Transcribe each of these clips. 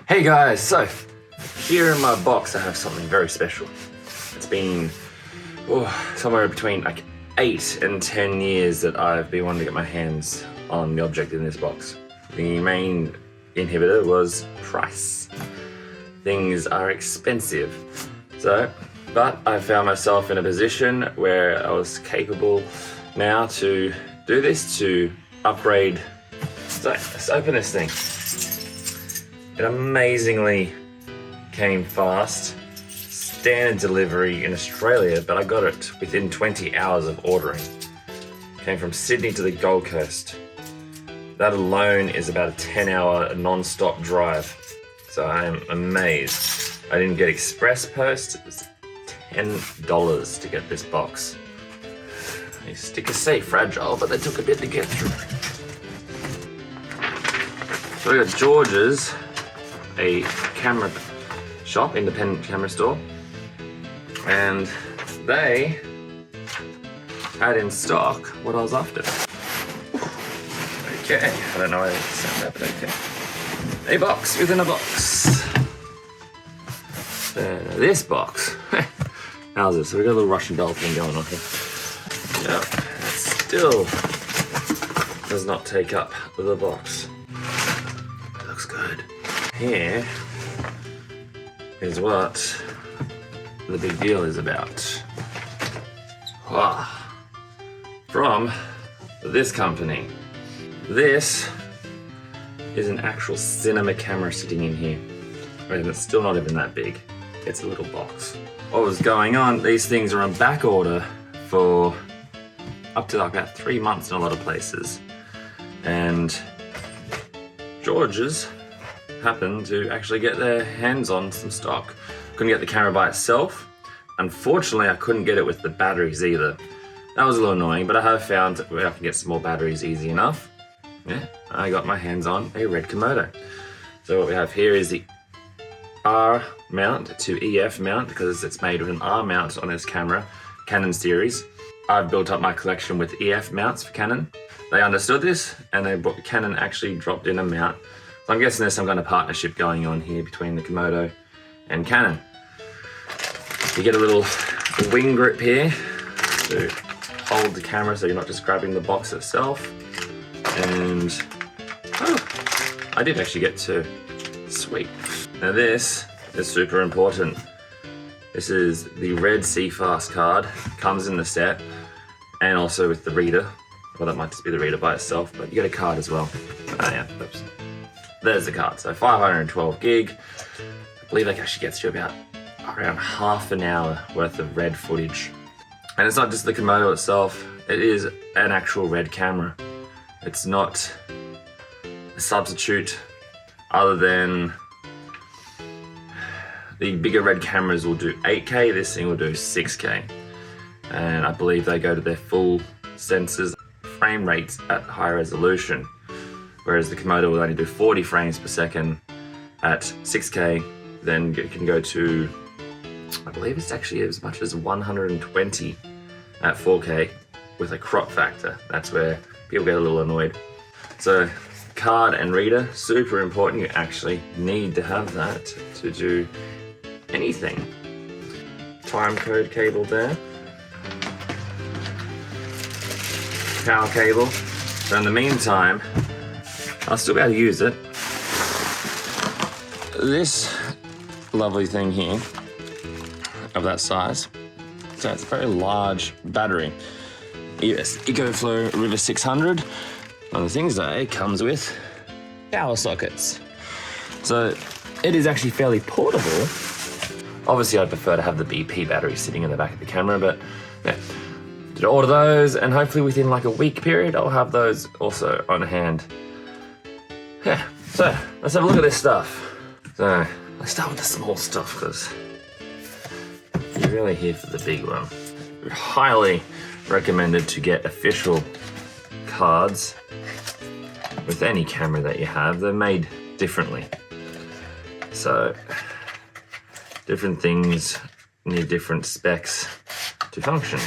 Hey guys, so here in my box I have something very special. It's been somewhere between like 8 and 10 years that I've been wanting to get my hands on the object in this box. The main inhibitor was price. Things are expensive. But I found myself in a position where I was capable now to do this, to upgrade. So let's open this thing. It amazingly came fast. Standard delivery in Australia, but I got it within 20 hours of ordering. Came from Sydney to the Gold Coast. That alone is about a 10-hour non-stop drive. So I am amazed. I didn't get express post. It was $10 to get this box. These stickers say fragile, but they took a bit to get through. So we got George's, a camera shop, independent camera store, and they had in stock what I was after. Okay, I don't know why I said that, but okay. A box within a box. This box, how's this? So we got a little Russian doll thing going on here. Yep, it still does not take up the box. It looks good. Here is what the big deal is about. Wow. From this company. This is an actual cinema camera sitting in here. And it's still not even that big. It's a little box. What was going on, these things are on back order for up to like about 3 months in a lot of places. And George's happened to actually get their hands on some stock. Couldn't get the camera by itself. Unfortunately, I couldn't get it with the batteries either. That was a little annoying, but I have found where I can get some more batteries easy enough. Yeah, I got my hands on a RED Komodo. So what we have here is the R mount to EF mount, because it's made with an R mount on this camera, Canon series. I've built up my collection with EF mounts for Canon. They understood this, and Canon actually dropped in a mount. So I'm guessing there's some kind of partnership going on here between the Komodo and Canon. You get a little wing grip here to hold the camera so you're not just grabbing the box itself. And I did actually get 2. Sweet. Now this is super important. This is the RED CFAST card. Comes in the set and also with the reader. Well, that might just be the reader by itself, but you get a card as well. Yeah, oops. There's the card. So 512 gig. I believe that actually gets you about around half an hour worth of RED footage. And it's not just the Komodo itself, it is an actual RED camera. It's not a substitute other than the bigger RED cameras will do 8K, this thing will do 6K. And I believe they go to their full sensors frame rates at high resolution. Whereas the Komodo will only do 40 frames per second at 6K, then it can go to, I believe it's actually as much as 120 at 4K with a crop factor. That's where people get a little annoyed. So card and reader, super important. You actually need to have that to do anything. Timecode cable there. Power cable. So in the meantime, I'll still be able to use it. This lovely thing here of that size. So it's a very large battery. Yes, EcoFlow River 600. One of the things though, it comes with power sockets. So it is actually fairly portable. Obviously I'd prefer to have the BP battery sitting in the back of the camera, but yeah. Did order those, and hopefully within like a week period, I'll have those also on hand. Yeah, so let's have a look at this stuff. So let's start with the small stuff, because you're really here for the big one. Highly recommended to get official cards with any camera that you have. They're made differently. So different things need different specs to function.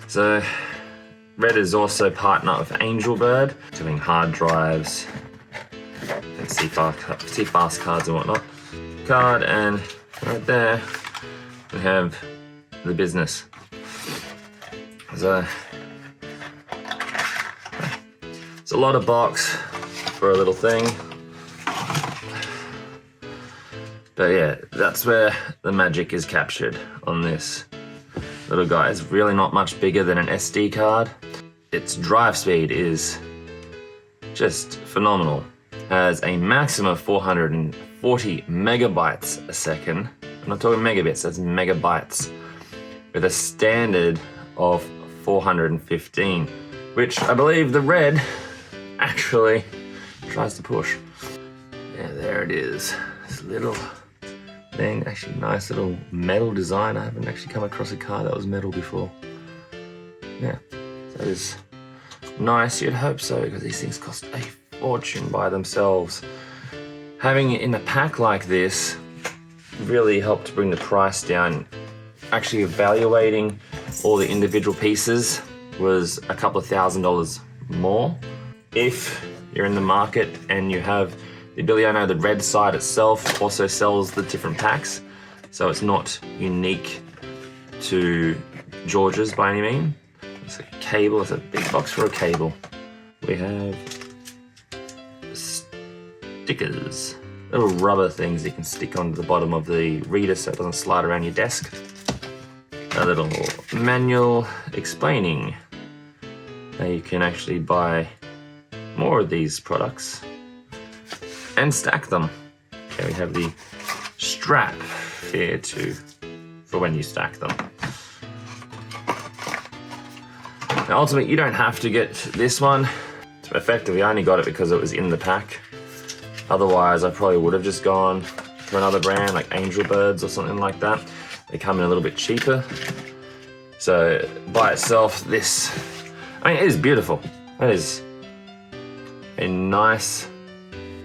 So RED is also partner of Angelbird, doing hard drives, and CFAST cards and whatnot. Card, and right there we have the business. So it's a lot of box for a little thing. But yeah, that's where the magic is captured on this little guy. It's really not much bigger than an SD card. Its drive speed is just phenomenal. Has a maximum of 440 megabytes a second. I'm not talking megabits, that's megabytes. With a standard of 415, which I believe the RED actually tries to push. Yeah, there it is. This little thing, actually nice little metal design. I haven't actually come across a car that was metal before. Yeah, that is nice. You'd hope so, because these things cost a fortune by themselves. Having it in a pack like this really helped to bring the price down. Actually evaluating all the individual pieces was a couple of $1,000s more. If you're in the market and you have the ability, I know the RED side itself also sells the different packs, so it's not unique to George's by any means. It's a cable, it's a big box for a cable. We have stickers, little rubber things you can stick onto the bottom of the reader so it doesn't slide around your desk. A little manual explaining how you can actually buy more of these products and stack them. Okay, we have the strap here too for when you stack them. Now ultimately you don't have to get this one. So effectively I only got it because it was in the pack. Otherwise I probably would have just gone for another brand like Angel Birds or something like that. They come in a little bit cheaper. So by itself, this, I mean, it is beautiful. It is a nice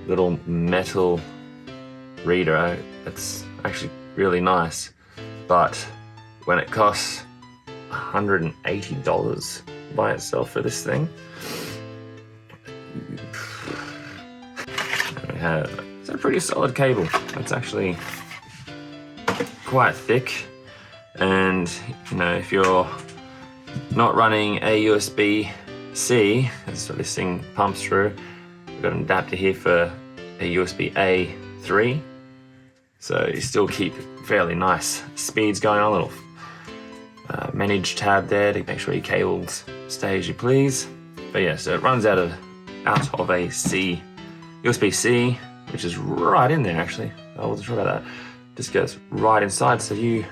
little metal reader. It's actually really nice. But when it costs $180 by itself for this thing, we have, it's a pretty solid cable. It's actually quite thick, and you know, if you're not running a USB-C, that's what this thing pumps through. We've got an adapter here for a USB-A 3, so you still keep fairly nice speeds going on. A little manage tab there to make sure your cables stay as you please. But yeah, so it runs out of a USB-C, which is right in there actually. I wasn't sure about that. Just goes right inside, so you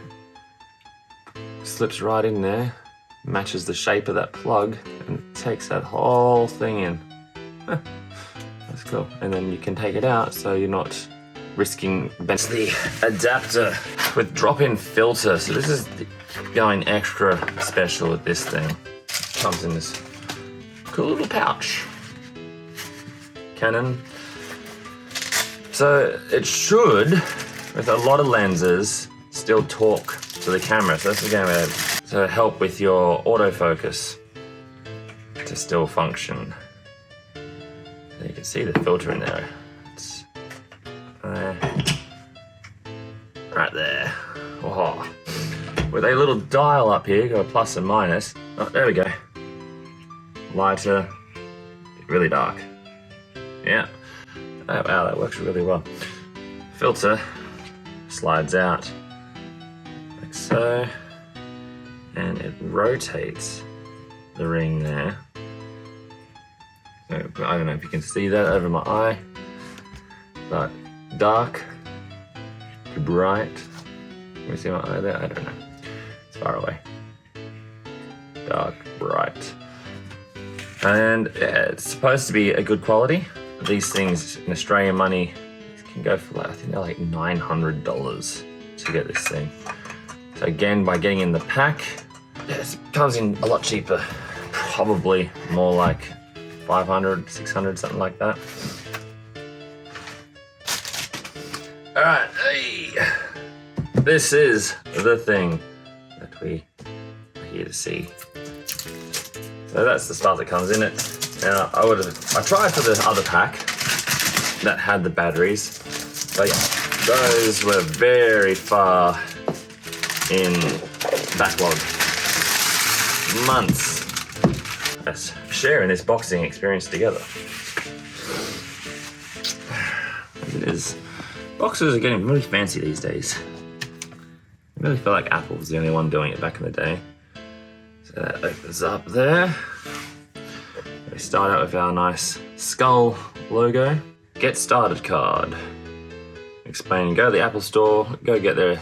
slips right in there, matches the shape of that plug, and takes that whole thing in. That's cool. And then you can take it out, so you're not risking the adapter with drop-in filter. So this is going extra special with this thing. Comes in this cool little pouch. Canon. So it should, with a lot of lenses, still talk to the camera. So this is going to help with your autofocus to still function. So you can see the filter in there. It's right there. Oh. With a little dial up here, got a plus and minus. Oh, there we go. Lighter, really dark. Yeah. Oh wow, that works really well. Filter slides out like so, and it rotates the ring there. So, I don't know if you can see that over my eye, but dark to bright. Can you see my eye there? I don't know. It's far away. Dark, bright. And yeah, it's supposed to be a good quality. These things in Australian money can go for like, I think they're like $900 to get this thing. So again, by getting in the pack, it comes in a lot cheaper. Probably more like 500, 600, something like that. All right, hey. This is the thing that we are here to see. So that's the stuff that comes in it. Now I tried for the other pack, that had the batteries. But yeah, those were very far in backlog. Months. Us sharing this boxing experience together. It is. Boxes are getting really fancy these days. I really feel like Apple was the only one doing it back in the day. So that opens up there. We start out with our nice skull logo. Get started card. Explaining, go to the Apple store, go get their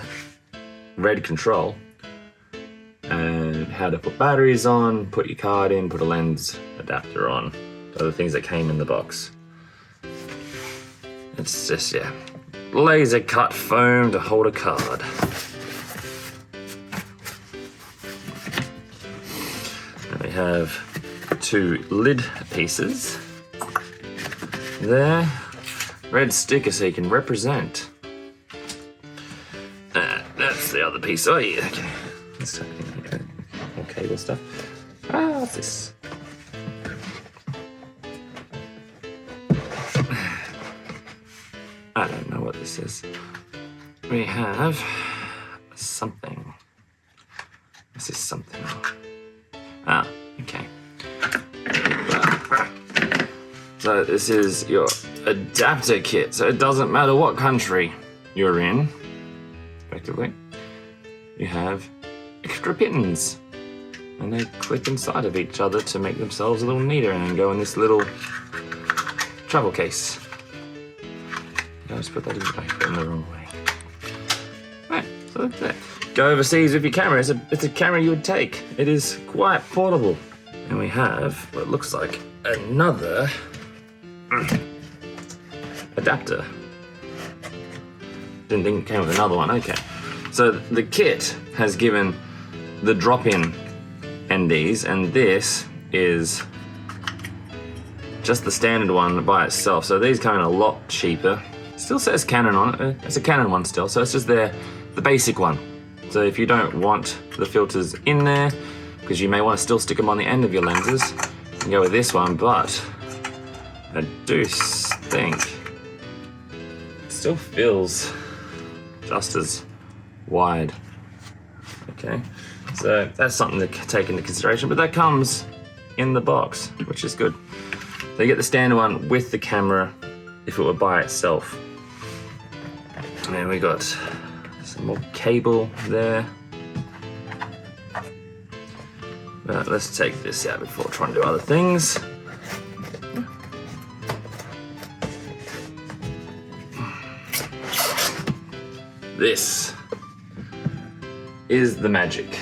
RED control, and how to put batteries on, put your card in, put a lens adapter on. Those are the things that came in the box. It's just, yeah, laser cut foam to hold a card. And we have 2 lid pieces there. Red sticker so you can represent. That's the other piece. Oh yeah, okay. Let's take more cable stuff. What's this? I don't know what this is. We have something. This is something. Okay. So this is your adapter kit. So it doesn't matter what country you're in, effectively. You have extra pins. And they clip inside of each other to make themselves a little neater and then go in this little travel case. I just put that in the wrong way. Right, so look at that. Go overseas with your camera. It's a camera you would take. It is quite portable. And we have what looks like another adapter. Didn't think it came with another one. Okay. So the kit has given the drop-in NDs, and this is just the standard one by itself. So these come in a lot cheaper. Still says Canon on it. It's a Canon one still, so it's just the basic one. So if you don't want the filters in there, because you may want to still stick them on the end of your lenses, you can go with this one, but I do think it still feels just as wide. Okay, so that's something to take into consideration, but that comes in the box, which is good. So you get the standard one with the camera if it were by itself. And then we got some more cable there. But let's take this out before trying to do other things. This is the magic.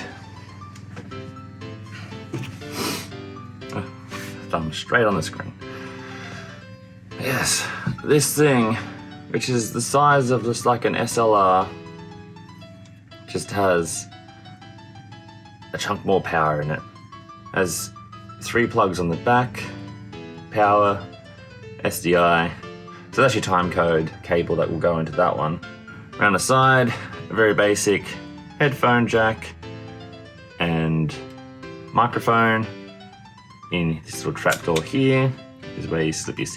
Thumb straight on the screen. Yes, this thing, which is the size of just like an SLR, just has a chunk more power in it. Has 3 plugs on the back, power, SDI. So that's your timecode cable that will go into that one. Around the side, a very basic headphone jack and microphone. In this little trapdoor here is where you slip your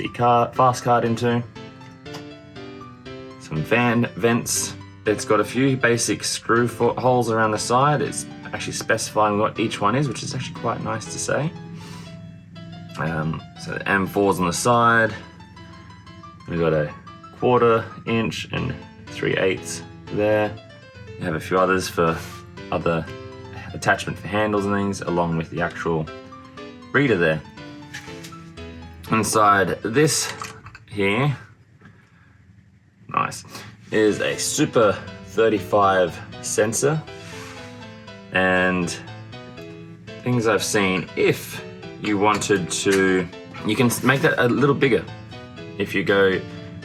fast card into. Some fan vents. It's got a few basic screw holes around the side. It's actually specifying what each one is, which is actually quite nice to say. So the M4's on the side. We've got a 1/4 inch and 3/8 there. We have a few others for other attachment for handles and things, along with the actual reader there. Inside this here, nice, is a Super 35 sensor. And things I've seen, if you wanted to, you can make that a little bigger if you go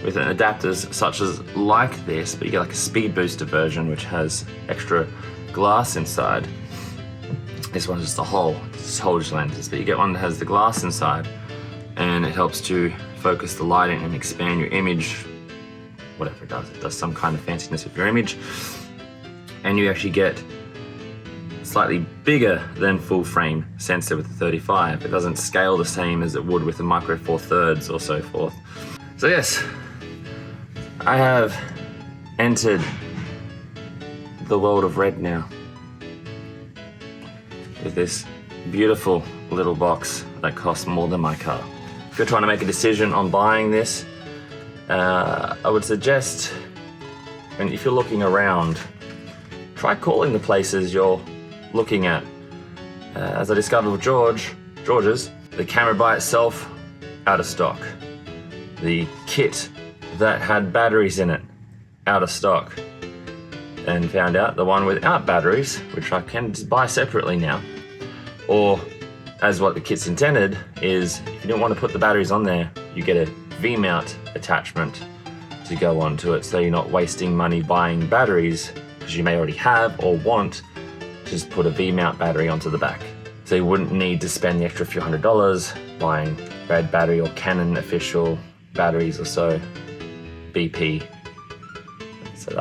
with an adapters such as like this, but you get like a speed booster version which has extra glass inside. This one's just a hole, it's holds lenses, but you get one that has the glass inside and it helps to focus the lighting and expand your image, whatever it does some kind of fanciness with your image. And you actually get slightly bigger than full frame sensor with the 35. It doesn't scale the same as it would with the micro 4/3 or so forth. So yes, I have entered the world of Red now with this beautiful little box that costs more than my car. If you're trying to make a decision on buying this, I would suggest, and if you're looking around, try calling the places you're looking at. As I discovered with George's, the camera by itself, out of stock. The kit that had batteries in it, out of stock. And found out the one without batteries, which I can buy separately now, or as what the kit's intended, is if you don't want to put the batteries on there, you get a V-mount attachment to go onto it, so you're not wasting money buying batteries, because you may already have or want, just put a V-mount battery onto the back. So you wouldn't need to spend the extra few $100 buying RED battery or Canon official batteries or so. BP, so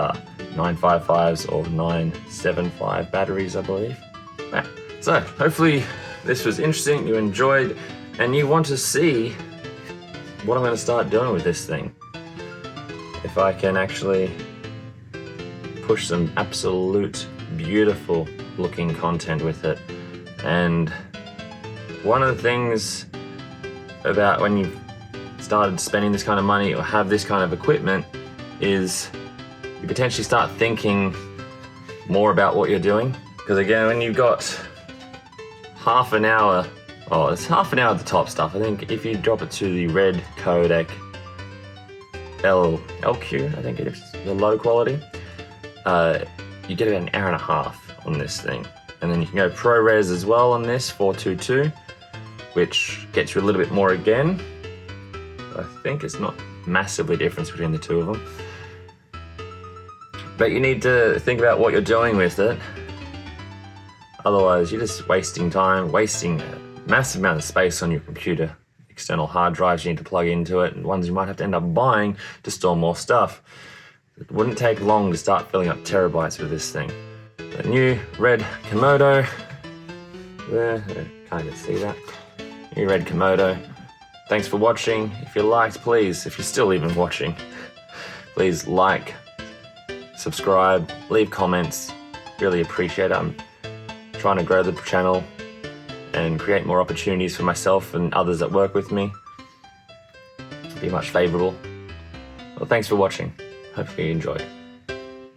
955s or 975 batteries, I believe. Yeah. So hopefully this was interesting, you enjoyed, and you want to see what I'm going to start doing with this thing. If I can actually push some absolute beautiful looking content with it. And one of the things about when you've started spending this kind of money or have this kind of equipment is you potentially start thinking more about what you're doing. Because again, when you've got half an hour, it's half an hour of the top stuff. I think if you drop it to the RED codec LQ, I think it is, the low quality, you get about an hour and a half on this thing. And then you can go ProRes as well on this, 422, which gets you a little bit more again. I think it's not massively difference between the two of them. But you need to think about what you're doing with it. Otherwise, you're just wasting time, wasting a massive amount of space on your computer. External hard drives you need to plug into it, and ones you might have to end up buying to store more stuff. It wouldn't take long to start filling up terabytes with this thing. The new RED Komodo, there, can't even see that. New RED Komodo. Thanks for watching. If you liked, please, if you're still even watching, please like, subscribe, leave comments. Really appreciate it. I'm trying to grow the channel and create more opportunities for myself and others that work with me. Be much favorable. Well, thanks for watching. Hopefully you enjoyed.